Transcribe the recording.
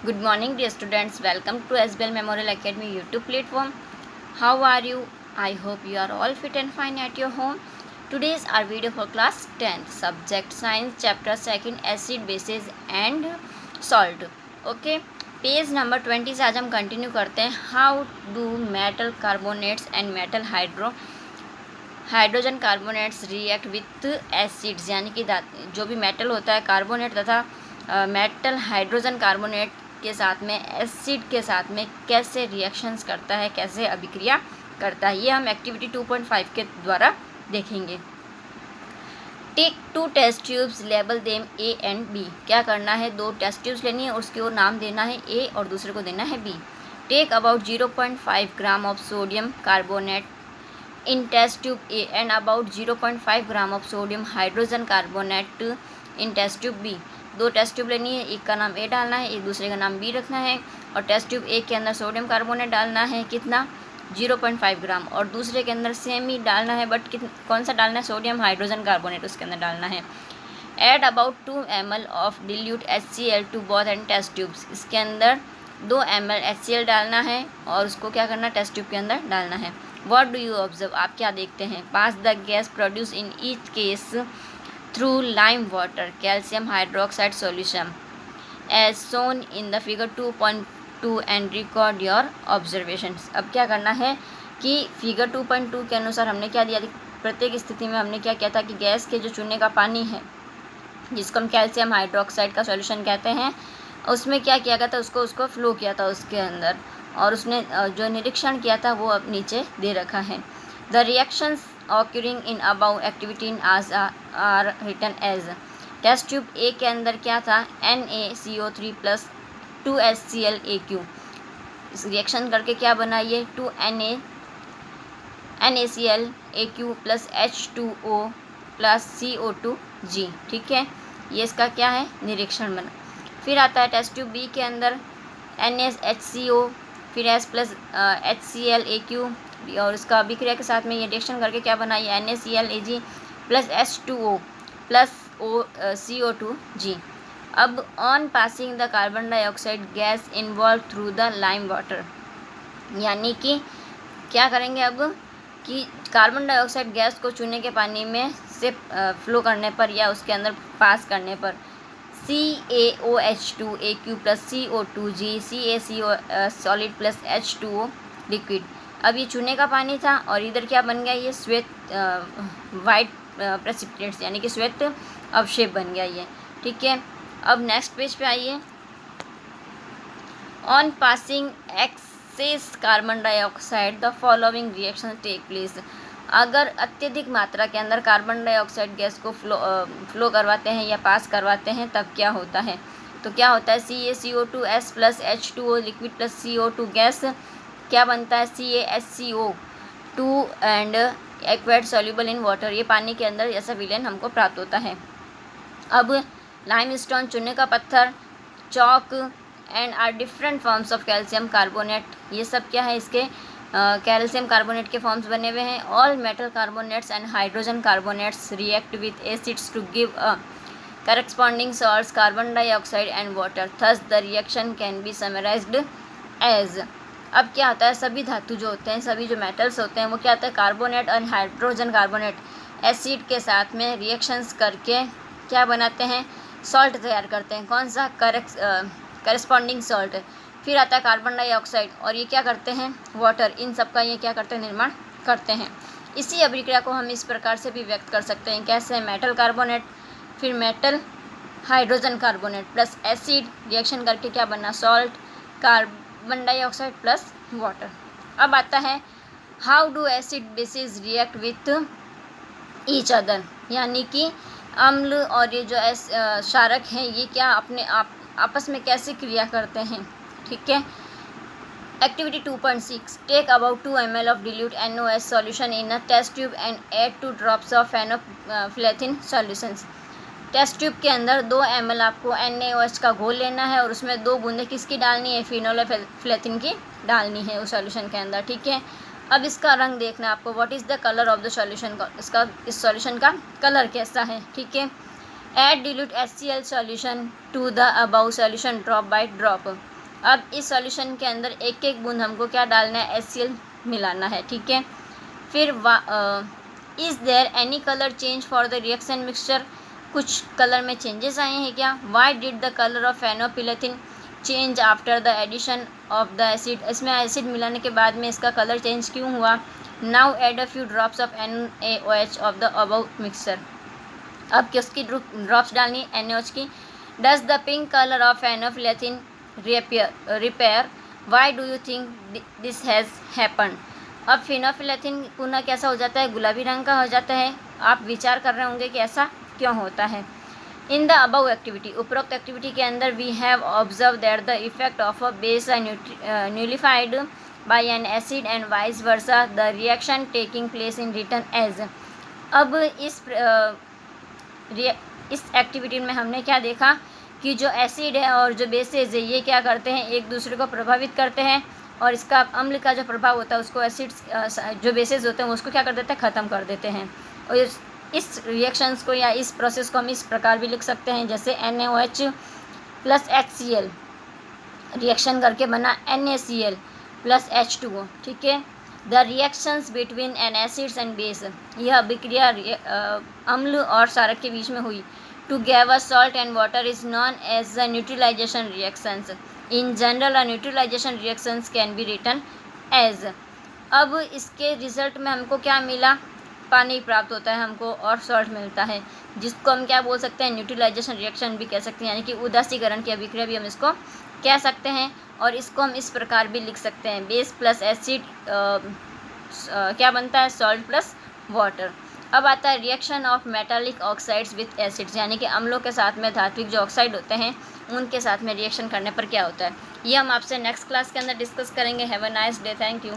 Good morning, dear students. Welcome to SBL Memorial Academy YouTube platform. How are you? I hope you are all fit and fine at your home. Today is our video for class 10th, subject science, chapter 2, acid, bases and salt. Okay, page number 20 से आज हम continue करते हैं. How do metal carbonates and metal hydrogen carbonates react with acids, यानी कि जो भी metal होता है कार्बोनेट तथा मेटल हाइड्रोजन कार्बोनेट के साथ में एसिड के साथ में कैसे रिएक्शंस करता है, कैसे अभिक्रिया करता है, ये हम एक्टिविटी 2.5 के द्वारा देखेंगे. Take 2 test tubes, label them A and B. क्या करना है, 2 टेस्ट ट्यूब्स लेनी है, उसके वो नाम देना है ए और दूसरे को देना है B. Take about 0.5 gram of sodium carbonate in test tube A and about 0.5 gram of sodium hydrogen carbonate in test tube B. 2 test tube लेनी है, एक का नाम ए डालना है, एक दूसरे का नाम बी रखना है, और टेस्ट ट्यूब ए के अंदर सोडियम कार्बोनेट डालना है कितना 0.5 ग्राम, और दूसरे के अंदर सेम ही डालना है, बट कौन सा डालना है, सोडियम हाइड्रोजन कार्बोनेट उसके अंदर डालना है. Add about 2 ml of dilute HCl to both and test tubes. इसके अंदर 2 ml HCl डालना है और उसको क्या करना है, टेस्ट ट्यूब के अंदर डालना है. व्हाट डू यू ऑब्जर्व, आप क्या देखते हैं. Pass the gas produce in each case through lime water calcium hydroxide solution as shown in the figure 2.2 and record your observations. अब क्या करना है कि फिगर 2.2 के अनुसार हमने क्या दिया, प्रत्येक स्थिति में हमने क्या किया था कि गैस के जो चूने का पानी है जिसको हम कैल्शियम हाइड्रोक्साइड का सॉल्यूशन कहते हैं, उसमें क्या किया गया था, उसको फ्लो किया था उसके अंदर, और उसने जो निरीक्षण किया था वो अब नीचे दे रखा है. The reactions occurring in above activity in as are written as. Test tube A के अंदर क्या था, NaCO3 प्लस 2HClAq. इस रिएक्शन करके क्या बना, ये 2 NaClAq plus H2O plus CO2G. ठीक है, ये इसका क्या है, निरीक्षण बना. फिर आता है टेस्ट ट्यूब बी के अंदर NaHCO फिर H प्लस HClAq, और इसका अभिक्रिया के साथ में ये रिएक्शन करके क्या बना, ये NaClAg plus H2O plus CO2G. अब on passing the carbon dioxide gas involve through the lime water, यानी कि क्या करेंगे अब कि कार्बन डाइऑक्साइड गैस को चूने के पानी में से फ्लो करने पर या उसके अंदर पास करने पर CaOH2Aq plus CO2G CaCO solid plus H2O liquid. अब ये चूने का पानी था और इधर क्या बन गया, ये श्वेत वाइट प्रेसिपिटेट्स, यानी कि श्वेत अवक्षेप बन गया ये. ठीक है, अब नेक्स्ट पेज पे आइए. On passing excess carbon dioxide the following reaction take place. अगर अत्यधिक मात्रा के अंदर कार्बन डाइऑक्साइड गैस को फ्लो करवाते हैं या पास करवाते हैं तब क्या होता है, तो क्या होता है CaCO2S plus H2O liquid plus CO2 gas क्या बनता है, CaHCO2 and acquired soluble in water. ये पानी के अंदर ऐसा विलेन हमको प्राप्त होता है. अब लाइमस्टोन चूने का पत्थर, chalk and are different forms of calcium carbonate, ये सब क्या है, इसके कैल्शियम कार्बोनेट के फॉर्म्स बने हुए हैं. All metal carbonates and hydrogen carbonates react with acids to give a corresponding salts carbon dioxide and water. Thus the reaction can be summarized as. अब क्या होता है, सभी धातु जो होते हैं, सभी जो मेटल्स होते हैं वो क्या होता है, कार्बोनेट और हाइड्रोजन कार्बोनेट एसिड के साथ में रिएक्शंस करके क्या बनाते हैं, सॉल्ट तैयार करते हैं. कौन सा, करस्पॉन्डिंग सॉल्ट. फिर आता है कार्बन डाइऑक्साइड, और ये क्या करते हैं, वाटर. इन सब का ये क्या करते हैं, निर्माण करते हैं. इसी अभिक्रिया को हम इस प्रकार से भी व्यक्त कर सकते हैं, कैसे, मेटल कार्बोनेट फिर metal hydrogen carbonate plus acid reaction करके क्या बना, salt carbon dioxide plus water. अब आता है how do acid basis react with each other, यानी कि अम्ल और ये जो क्षारक हैं ये क्या अपने आपस में कैसे क्रिया करते हैं. ठीक है, activity 2.6 take about 2 ml of dilute NOH solution in a test tube and add 2 drops of phenolphthalein solutions. Test tube के अंदर 2 ml आपको NaOH का घोल लेना है और उसमें 2 बूंदें किसकी डालनी है, फिनोलेफ्लेथिन की डालनी है उस सॉल्यूशन के अंदर. ठीक है, अब इसका रंग देखना है आपको, what is the colour of the solution, इसका इस सॉल्यूशन का कलर कैसा है. ठीक है, Add dilute HCl solution to the above solution drop by drop. अब इस सॉल्यूशन के अंदर एक एक बूंद हमको क्या डालना है, HCl मिलाना है, ठीक है। फिर is there any colour change for the reaction mixture, कुछ कलर में चेंजेस आए हैं क्या। Why did the colour of phenolphthalein change after the addition of the acid, इसमें एसिड मिलाने के बाद में इसका कलर चेंज क्यों हुआ। Now add a few drops of NaOH of the above mixture, अब किसकी ड्रॉप्स डालनी, NaOH की। Does the pink colour of phenolphthalein reappear, why do you think this has happen. अब फेनोपिलेथिन पुनः कैसा हो जाता है, गुलाबी रंग का हो जाता है। आप विचार कर रहे होंगे कि ऐसा क्यों होता है। इन द अबव एक्टिविटी, उपरोक्त एक्टिविटी के अंदर we have observe that the effect of a base nullified by an acid and vice versa, the reaction taking place in return age. अब इस एक्टिविटी में हमने क्या देखा कि जो एसिड है और जो बेसेज है ये क्या करते हैं, एक दूसरे को प्रभावित करते हैं, और इसका अम्ल का जो प्रभाव होता है उसको एसिड्स जो बेसेज होते हैं उसको क्या कर देते हैं, ख़त्म कर देते हैं। और इस रिएक्शंस को या इस प्रोसेस को हम इस प्रकार भी लिख सकते हैं, जैसे NaOH प्लस HCl रिएक्शन करके बना NaCl प्लस H2O, ठीक है। The reactions between an acids and base, यह अभिक्रिया अम्ल और क्षारक के बीच में हुई। To give salt and water is known as the neutralisation reactions. In general neutralisation reactions can be written as. अब इसके रिजल्ट में हमको क्या मिला, पानी प्राप्त होता है हमको और सॉल्ट मिलता है, जिसको हम क्या बोल सकते हैं, न्यूट्रलाइजेशन रिएक्शन भी कह सकते हैं, यानी कि उदासीकरण की अभिक्रिया भी हम इसको कह सकते हैं। और इसको हम इस प्रकार भी लिख सकते हैं, बेस प्लस एसिड क्या बनता है, सॉल्ट प्लस वाटर। अब आता है reaction of metallic oxides with acids, यानी कि अम्लों के साथ में धात्विक जो ऑक्साइड होते हैं उनके साथ में रिएक्शन करने पर क्या होता है, ये हम आपसे नेक्स्ट क्लास के अंदर डिस्कस करेंगे। Have a nice day, thank you.